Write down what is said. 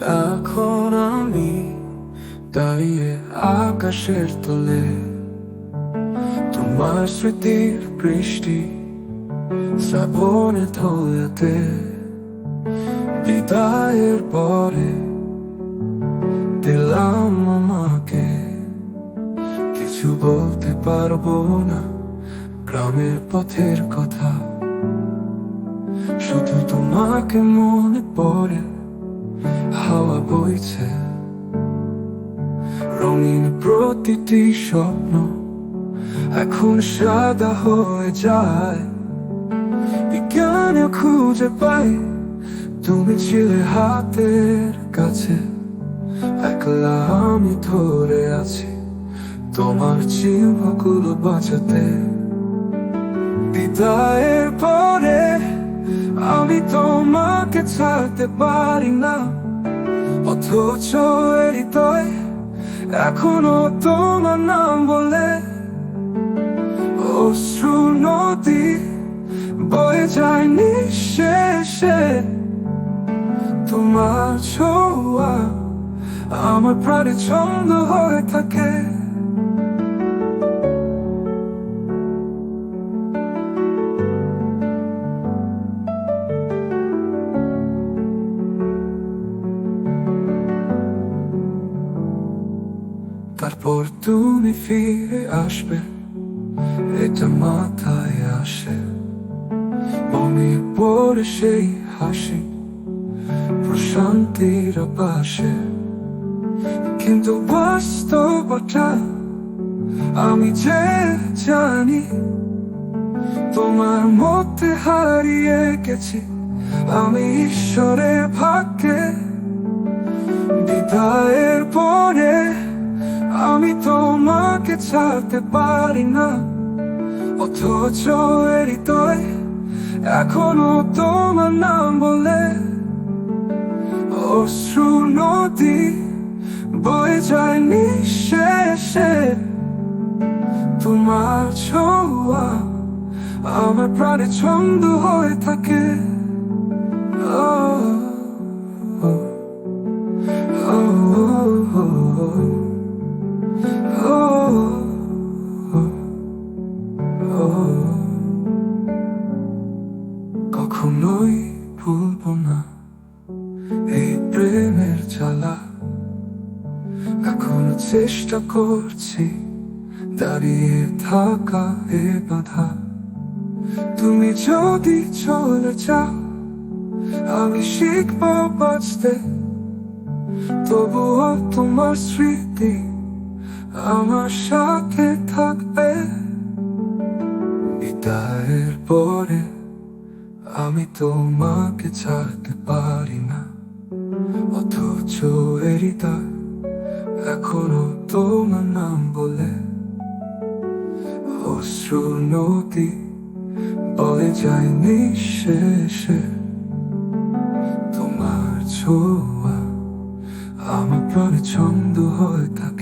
এখন আমি দাঁড়িয়ে আকাশের তলে, তোমার স্মৃতির বৃষ্টি শ্রাবণে ধুয়েতে। বিদায়ের পরে দিলাম আমাকে, কিছু বলতে পারবো না গ্রামের পথের কথা। শুধু তোমাকে মনে পড়ে, হাওয়া বইছে, রঙিন প্রতিটি স্বপ্ন এখন সাদা হয়ে যায়। বিজ্ঞানে খুঁজে পাই তুমি ছিলে হাতের কাছে, একলা আমি ধরে আছি তোমার চিহ্নগুলো বাঁচাতে। বিদায়ের পরে আমি তোমাকে ছাড়তে পারি না, অথচ হৃদয় এখনো তোমার নাম বলে। অশ্রু নদী বয়ে যায় নিঃশেষে, তোমার ছোঁয়া আমার প্রাণে ছন্দ হয়ে থাকে। তারপর তুমি ফিরে আসবে, এটা মাথায় আসে। মনে পড়ে সেই হাসি প্রশান্তির পাশে, কিন্তু বাস্তবতা আমি যে জানি তোমার মধ্যে হারিয়ে গেছি আমি ঈশ্বরের ভাগ্যে। বিদায়ের পরে আমি তোমাকে ছাড়তে পারি না, অথচ হৃদয় এখনো তোমার নাম বলে। অশ্রু নদী বয়ে যায় নিঃশেষে, তোমার ছোঁয়া আমার প্রাণে ছন্দ হয়ে থাকে। কখনোই ভুলবো না এই প্রেমের জ্বালা, এখনো চেষ্টা করছি দাঁড়িয়ে থাকা এ বাধা। তুমি যদি চলে যাও আমি শিখবো বাঁচতে, তবুও তোমার স্মৃতি আমার সাথে থাকবে। বিদায়ের পরে আমি তোমাকে ছাড়তে পারি না, অথচ হৃদয় এখনো তোমার নাম বলে। অশ্রু নদী বয়ে যায় নিঃশেষে, তোমার ছোঁয়া আমার প্রাণে ছন্দ হয়ে থাকে।